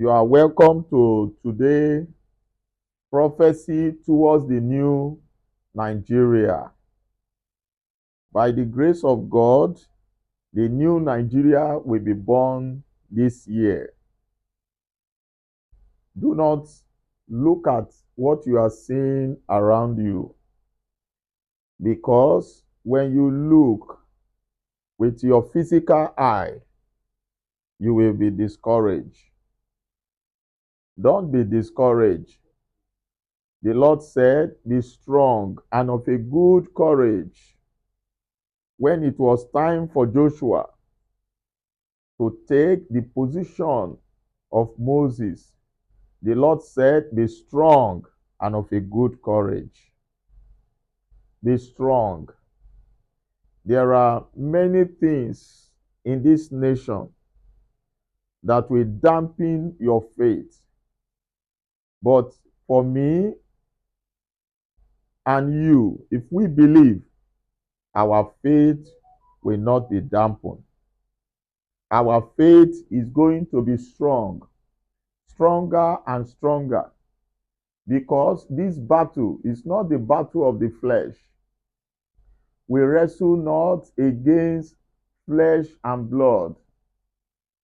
You are welcome to today prophecy towards the new Nigeria. By the grace of God, the new Nigeria will be born this year. Do not look at what you are seeing around you, because when you look with your physical eye, you will be discouraged. Don't be discouraged. The Lord said, "Be strong and of a good courage." When it was time for Joshua to take the position of Moses, the Lord said, "Be strong and of a good courage." Be strong. There are many things in this nation that will dampen your faith. But for me and you, if we believe, our faith will not be dampened. Our faith is going to be strong, stronger and stronger, because this battle is not the battle of the flesh. We wrestle not against flesh and blood,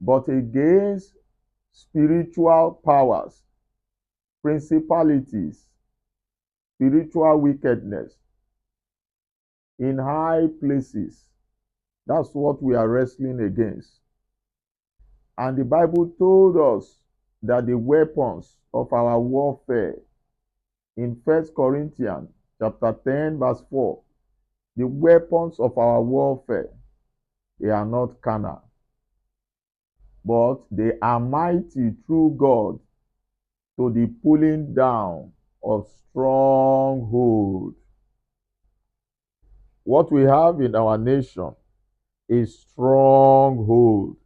but against spiritual powers, principalities, spiritual wickedness in high places. That's what we are wrestling against. And the Bible told us that the weapons of our warfare in 1 Corinthians chapter 10 verse 4, the weapons of our warfare, they are not carnal, but they are mighty through God to the pulling down of stronghold. What we have in our nation is stronghold.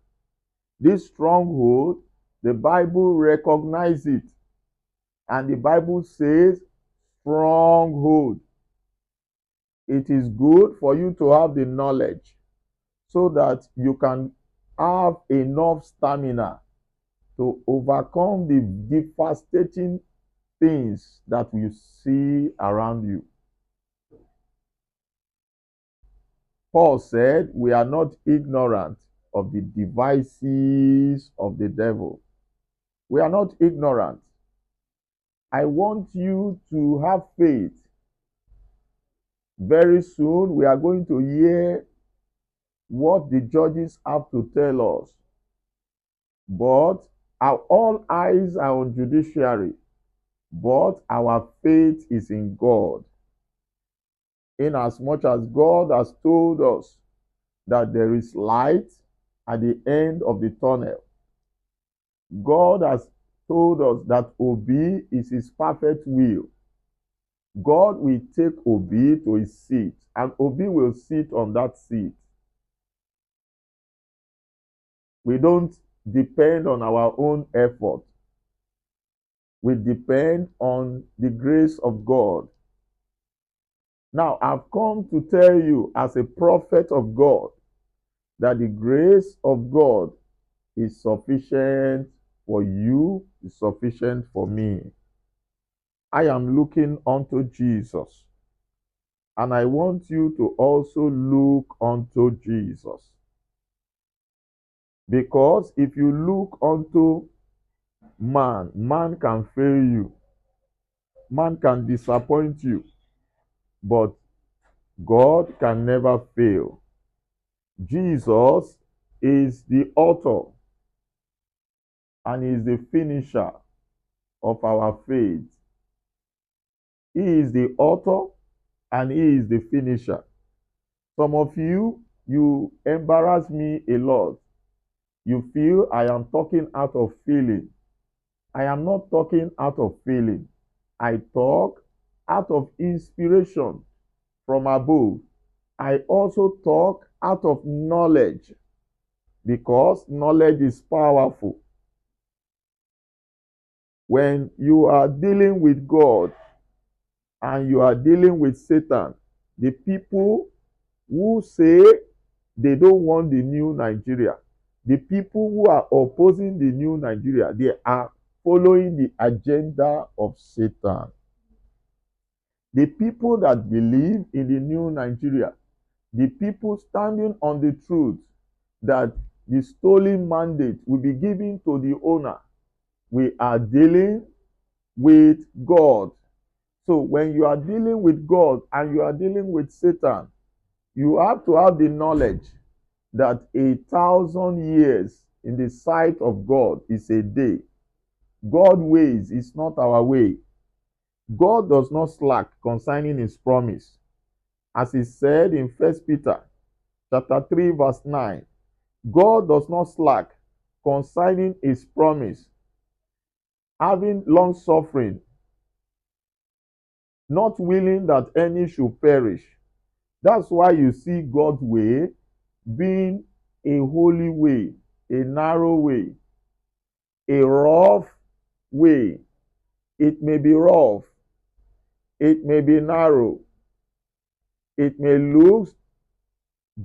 This stronghold, the Bible recognizes it. And the Bible says, stronghold. It is good for you to have the knowledge so that you can have enough stamina to overcome the devastating things that you see around you. Paul said, "We are not ignorant of the devices of the devil." We are not ignorant. I want you to have faith. Very soon, we are going to hear what the judges have to tell us. But all eyes are on judiciary. But our faith is in God. Inasmuch as God has told us that there is light at the end of the tunnel. God has told us that Obi is his perfect will. God will take Obi to his seat, and Obi will sit on that seat. We don't depend on our own effort. We depend on the grace of God. Now, I've come to tell you as a prophet of God that the grace of God is sufficient for you, is sufficient for me. I am looking unto Jesus, and I want you to also look unto Jesus. Because if you look unto man, man can fail you, man can disappoint you, but God can never fail. Jesus is the author and is the finisher of our faith. He is the author and he is the finisher. Some of you, you embarrass me a lot. You feel I am talking out of feeling. I am not talking out of feeling. I talk out of inspiration from above. I also talk out of knowledge, because knowledge is powerful. When you are dealing with God and you are dealing with Satan, the people who say they don't want the new Nigeria, The people who are opposing the new Nigeria, they are following the agenda of Satan. The people that believe in the new Nigeria, the people standing on the truth that the stolen mandate will be given to the owner, we are dealing with God. So when you are dealing with God and you are dealing with Satan, you have to have the knowledge that 1,000 years in the sight of God is a day. God's ways is not our way. God does not slack concerning his promise. As he said in 1 Peter chapter 3 verse 9, God does not slack concerning his promise, having long suffering, not willing that any should perish. That's why you see God's way being a holy way, a narrow way, a rough way. It may be rough, it may be narrow, it may look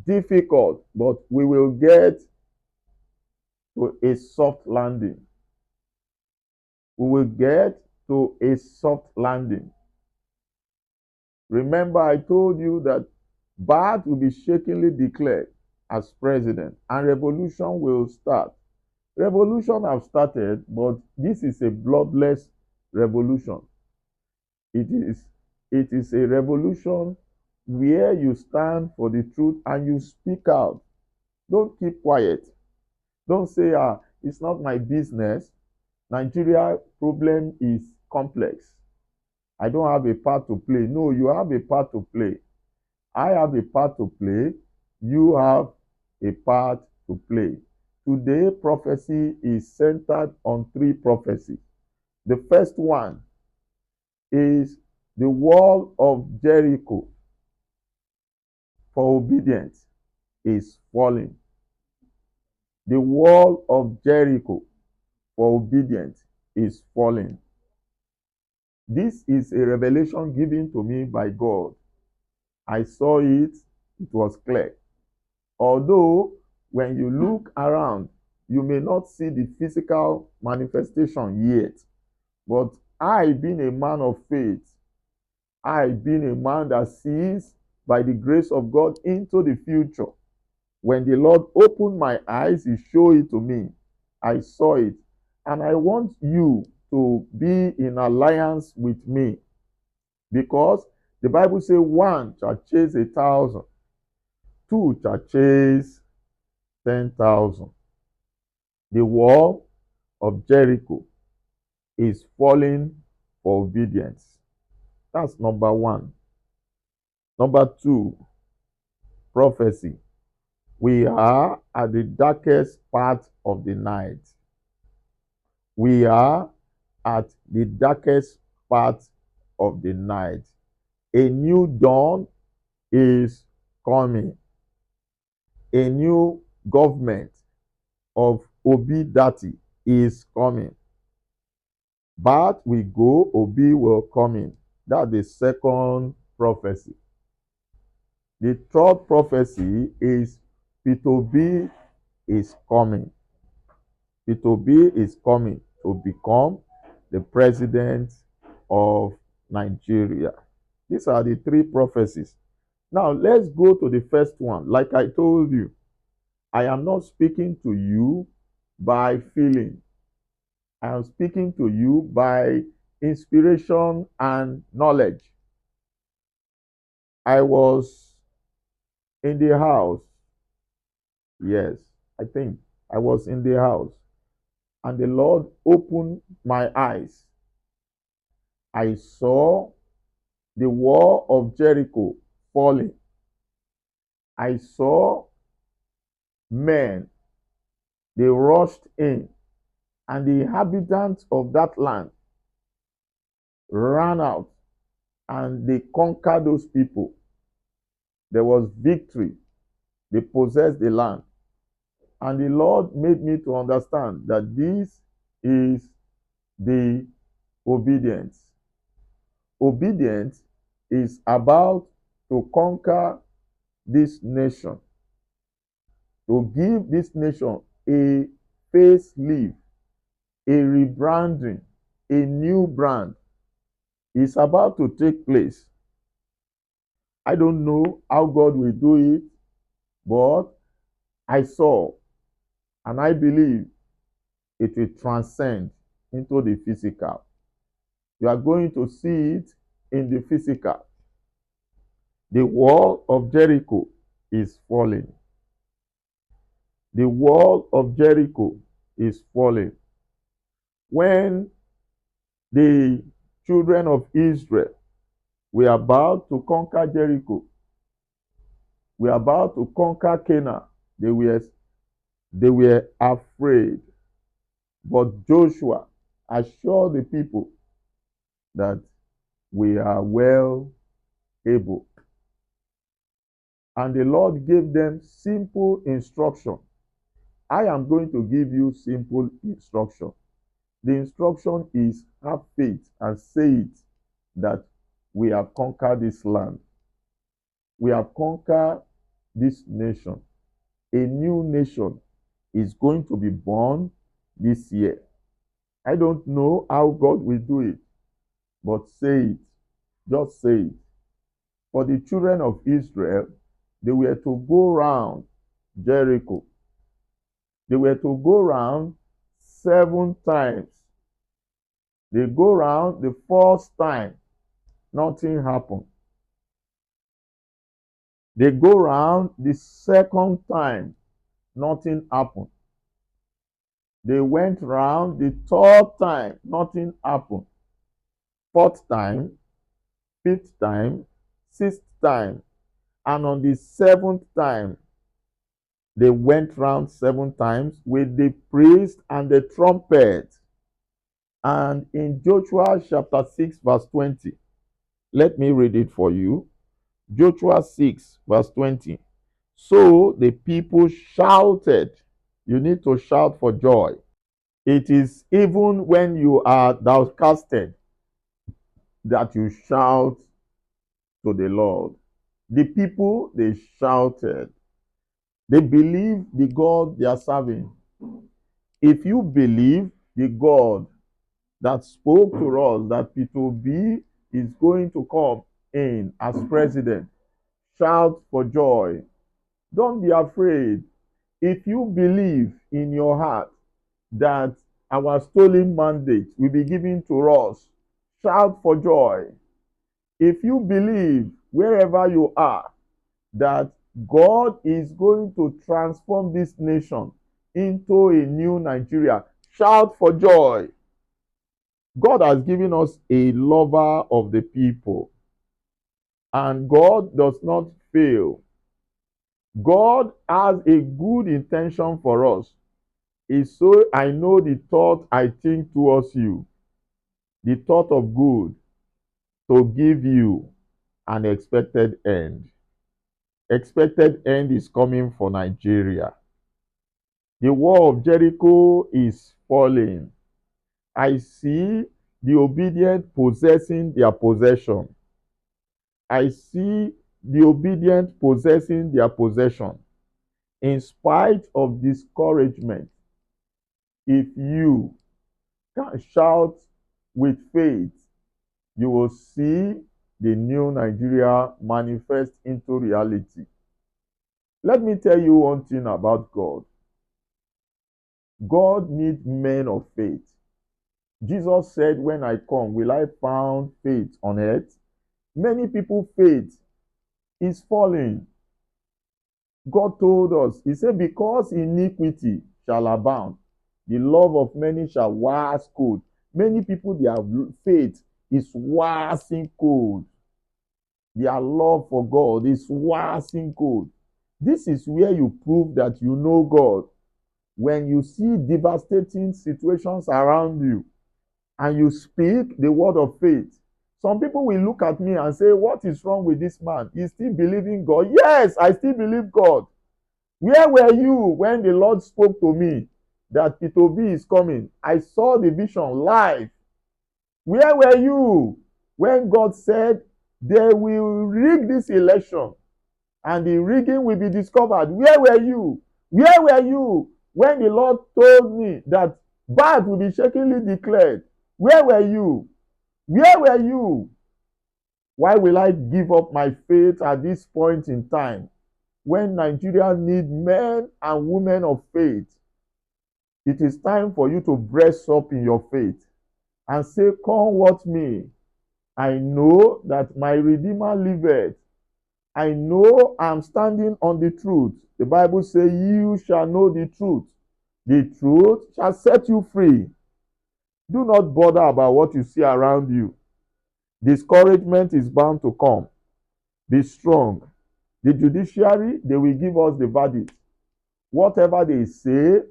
difficult, but we will get to a soft landing. We will get to a soft landing. Remember, I told you that Bart will be shakingly declared as president and revolution will start. Revolution have started, but this is a bloodless revolution. It is a revolution where you stand for the truth and you speak out. Don't keep quiet. Don't say, it's not my business. Nigeria problem is complex. I don't have a part to play. No, you have a part to play. I have a part to play. You have a part to play. Today, prophecy is centered on 3 prophecies. The first one is the wall of Jericho for obedience is falling. The wall of Jericho for obedience is falling. This is a revelation given to me by God. I saw it, it was clear. Although, when you look around, you may not see the physical manifestation yet. But I, being a man of faith, I, being a man that sees by the grace of God into the future, when the Lord opened my eyes, he showed it to me. I saw it. And I want you to be in alliance with me. Because the Bible says 1 shall chase 1,000, 2 shall chase 10,000. The wall of Jericho is falling for obedience. That's number 1. Number 2, prophecy. We are at the darkest part of the night. We are at the darkest part of the night. A new dawn is coming. A new government of Obi-Dati is coming. But we go, Obi will come in. That's the second prophecy. The third prophecy is P2B is coming. P2B is coming to become the president of Nigeria. These are the 3 prophecies. Now, let's go to the first one. Like I told you, I am not speaking to you by feeling. I am speaking to you by inspiration and knowledge. I was in the house. Yes, I think I was in the house. And the Lord opened my eyes. I saw the wall of Jericho falling. I saw men. They rushed in. And the inhabitants of that land ran out. And they conquered those people. There was victory. They possessed the land. And the Lord made me to understand that this is the obedience. Obedience is about to conquer this nation, to give this nation a facelift, a rebranding, a new brand is about to take place. I don't know how God will do it, but I saw and I believe it will transcend into the physical. You are going to see it in the physical. The wall of Jericho is falling. The wall of Jericho is falling. When the children of Israel were about to conquer Jericho, were about to conquer Canaan, they were afraid. But Joshua assured the people that we are well able. And the Lord gave them simple instruction. I am going to give you simple instruction. The instruction is have faith and say it that we have conquered this land. We have conquered this nation. A new nation is going to be born this year. I don't know how God will do it, but say it. Just say it. For the children of Israel, they were to go round Jericho. They were to go round 7 times. They go round the first time, nothing happened. They go round the second time, nothing happened. They went round the third time, nothing happened. Fourth time, fifth time, sixth time, and on the 7th time, they went round 7 times with the priest and the trumpet. And in Joshua chapter 6, verse 20, let me read it for you. Joshua 6, verse 20. So the people shouted. You need to shout for joy. It is even when you are downcasted that you shout to the Lord. The people, they shouted. They believe the God they are serving. If you believe the God that spoke to us that Peter Obi is going to come in as president, shout for joy. Don't be afraid. If you believe in your heart that our stolen mandate will be given to us, shout for joy. If you believe wherever you are that God is going to transform this nation into a new Nigeria, shout for joy. God has given us a lover of the people, and God does not fail. God has a good intention for us. It's so I know the thought I think towards you, the thought of good, to give you an expected end. Expected end is coming for Nigeria. The wall of Jericho is falling. I see the obedient possessing their possession. I see the obedient possessing their possession. In spite of discouragement, if you can shout with faith, you will see the new Nigeria manifest into reality. Let me tell you one thing about God. God needs men of faith. Jesus said, when I come, will I find faith on earth? Many people's faith is falling. God told us, he said, because iniquity shall abound, the love of many shall wax cold. Many people, their faith is waxing cold. Their love for God is waxing cold. This is where you prove that you know God. When you see devastating situations around you and you speak the word of faith, some people will look at me and say, what is wrong with this man? He's still believing God. Yes, I still believe God. Where were you when the Lord spoke to me that Peter Obi is coming? I saw the vision live. Where were you when God said they will rig this election and the rigging will be discovered? Where were you? Where were you When the Lord told me that bad will be shakily declared, where were you? Where were you? Why will I give up my faith at this point in time when Nigeria need men and women of faith? It is time for you to breast up in your faith and say, come what may, I know that my Redeemer liveth. I know I'm standing on the truth. The Bible says, you shall know the truth. The truth shall set you free. Do not bother about what you see around you. Discouragement is bound to come. Be strong. The judiciary, they will give us the verdict. Whatever they say,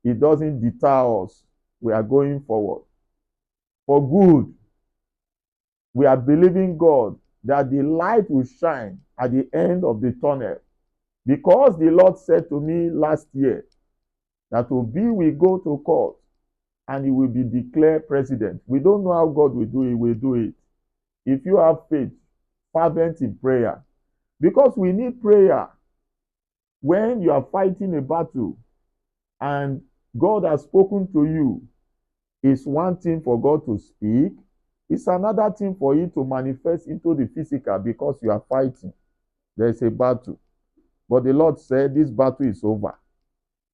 it doesn't deter us. We are going forward. For good, we are believing God that the light will shine at the end of the tunnel. Because the Lord said to me last year that Obi will go to court and he will be declared president. We don't know how God will do it. He will do it. If you have faith, fervent in prayer. Because we need prayer. When you are fighting a battle and God has spoken to you, it's one thing for God to speak. It's another thing for it to manifest into the physical because you are fighting. There's a battle. But the Lord said this battle is over.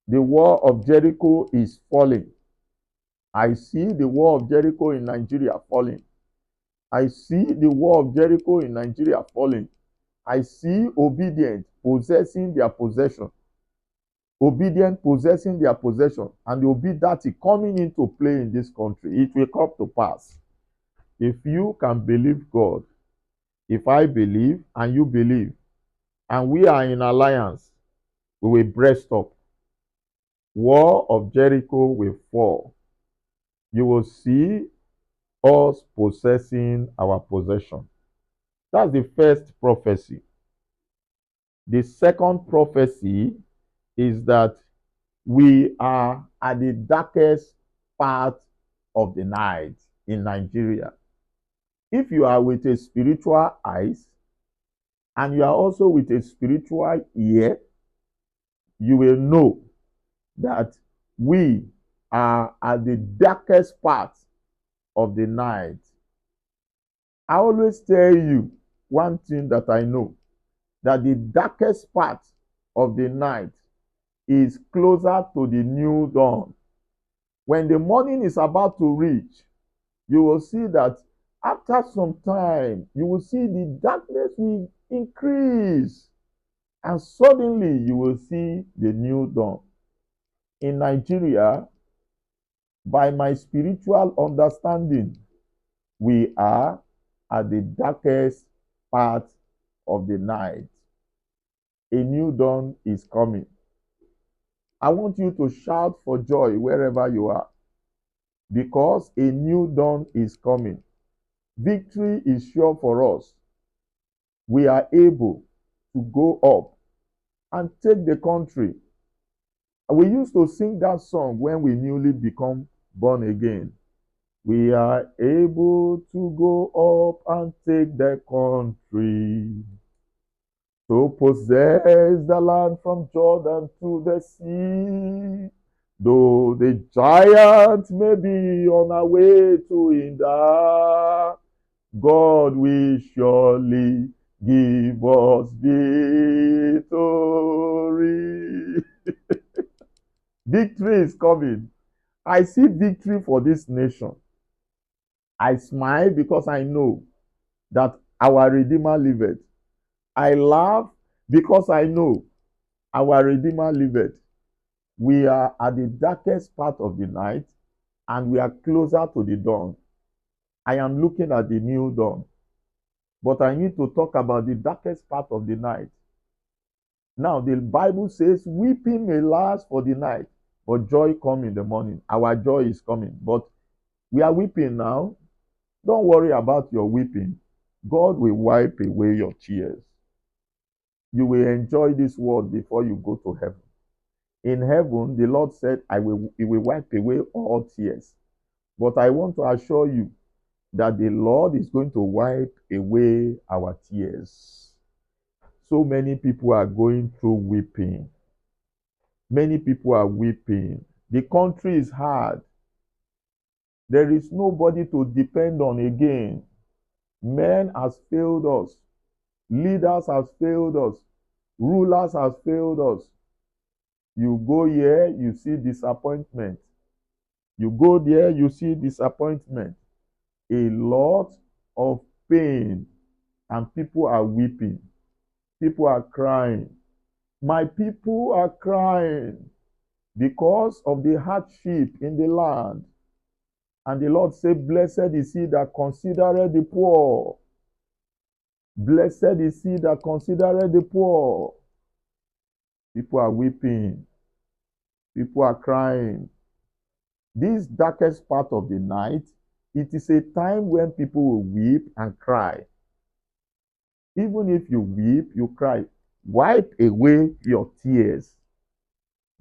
The wall of Jericho is falling. I see the wall of Jericho in Nigeria falling. I see the wall of Jericho in Nigeria falling. I see obedient possessing their possession. Obedient possessing their possession. And the obedience coming into play in this country. It will come to pass. If you can believe God, if I believe and you believe, and we are in alliance, we will breast up. Wall of Jericho will fall. You will see us possessing our possession. That's the first prophecy. The second prophecy is that we are at the darkest part of the night in Nigeria. If you are with a spiritual eyes and you are also with a spiritual ear, you will know that we are at the darkest part of the night. I always tell you one thing that I know, that the darkest part of the night is closer to the new dawn. When the morning is about to reach, you will see that after some time, you will see the darkness will increase. And suddenly you will see the new dawn. In Nigeria, by my spiritual understanding, we are at the darkest part of the night. A new dawn is coming. I want you to shout for joy wherever you are, because a new dawn is coming. Victory is sure for us. We are able to go up and take the country. We used to sing that song when we newly become born again. We are able to go up and take the country, to possess the land from Jordan to the sea. Though the giant may be on our way to hinder, God will surely give us victory. Victory is coming. I see victory for this nation. I smile because I know that our Redeemer liveth. I laugh because I know our Redeemer liveth. We are at the darkest part of the night and we are closer to the dawn. I am looking at the new dawn. But I need to talk about the darkest part of the night. Now, the Bible says, weeping may last for the night, but joy comes in the morning. Our joy is coming. But we are weeping now. Don't worry about your weeping. God will wipe away your tears. You will enjoy this world before you go to heaven. In heaven, the Lord said, He will wipe away all tears. But I want to assure you that the Lord is going to wipe away our tears. So many people are going through weeping. Many people are weeping. The country is hard. There is nobody to depend on again. Men has failed us. Leaders has failed us. Rulers has failed us. You go here, you see disappointment. You go there, you see disappointment. A lot of pain, and people are weeping. People are crying. My people are crying because of the hardship in the land. And the Lord said, blessed is he that considereth the poor. Blessed is he that considereth the poor. People are weeping. People are crying. This darkest part of the night, it is a time when people will weep and cry. Even if you weep, you cry. Wipe away your tears,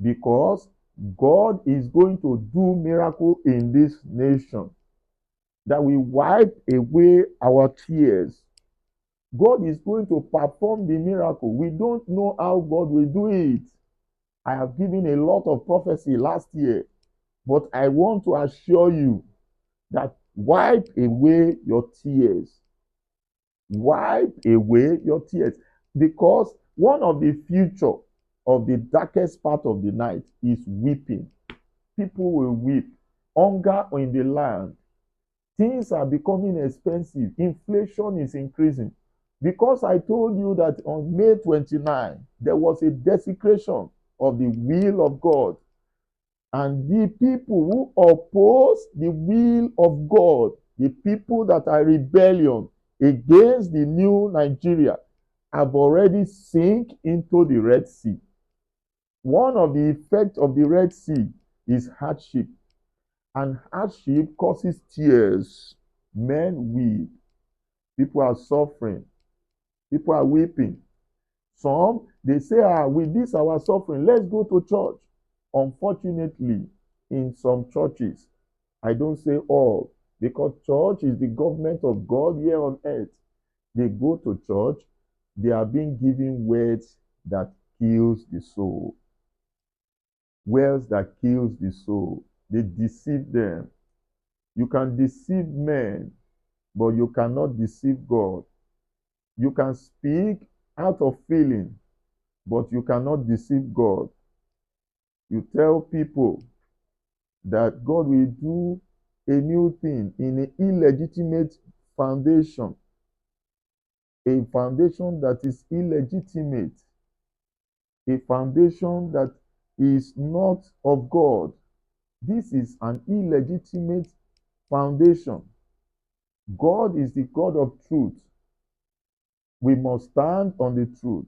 because God is going to do miracle in this nation, that we wipe away our tears. God is going to perform the miracle. We don't know how God will do it. I have given a lot of prophecy last year, but I want to assure you that wipe away your tears. Wipe away your tears. Because one of the future of the darkest part of the night is weeping. People will weep. Hunger in the land. Things are becoming expensive. Inflation is increasing. Because I told you that on May 29, there was a desecration of the will of God. And the people who oppose the will of God, the people that are rebellion against the new Nigeria, have already sink into the Red Sea. One of the effects of the Red Sea is hardship. And hardship causes tears. Men weep. People are suffering. People are weeping. Some, they say, with this our suffering, let's go to church. Unfortunately, in some churches, I don't say all, because church is the government of God here on earth. They go to church, they are being given words that kills the soul. Words that kills the soul. They deceive them. You can deceive men, but you cannot deceive God. You can speak out of feeling, but you cannot deceive God. You tell people that God will do a new thing in an illegitimate foundation, a foundation that is illegitimate, a foundation that is not of God. This is an illegitimate foundation. God is the God of truth. We must stand on the truth.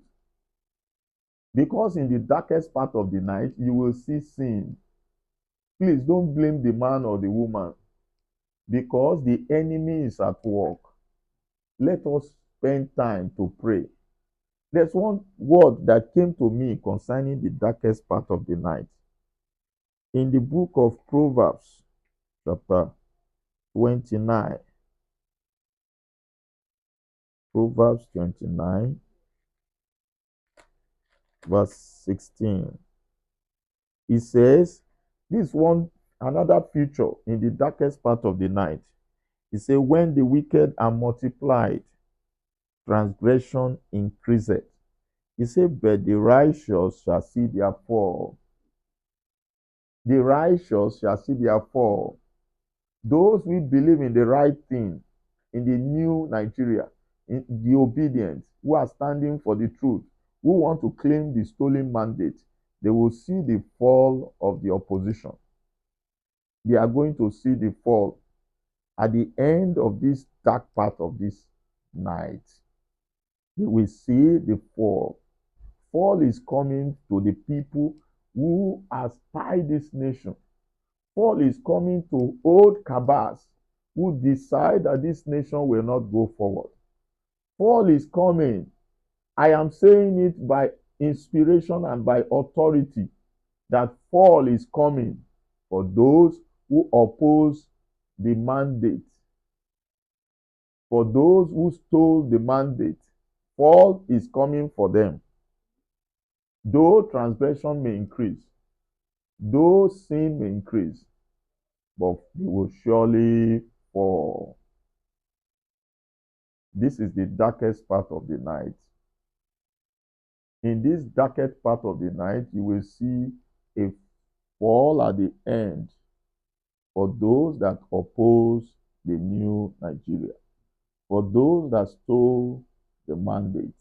Because in the darkest part of the night, you will see sin. Please don't blame the man or the woman, because the enemy is at work. Let us spend time to pray. There's one word that came to me concerning the darkest part of the night. In the book of Proverbs, chapter 29, Proverbs 29, verse 16. It says, this one, another feature in the darkest part of the night. It says, when the wicked are multiplied, transgression increaseth. He said, but the righteous shall see their fall. The righteous shall see their fall. Those who believe in the right thing, in the new Nigeria, in the obedient, who are standing for the truth, who want to claim the stolen mandate, they will see the fall of the opposition. They are going to see the fall at the end of this dark part of this night. They will see the fall. Fall is coming to the people who aspire this nation. Fall is coming to old cabals who decide that this nation will not go forward. Fall is coming. I am saying it by inspiration and by authority, that fall is coming for those who oppose the mandate. For those who stole the mandate, fall is coming for them. Though transgression may increase, Though sin may increase, but they will surely fall. This is the darkest part of the night. In this darkest part of the night, you will see a fall at the end for those that oppose the new Nigeria, for those that stole the mandate,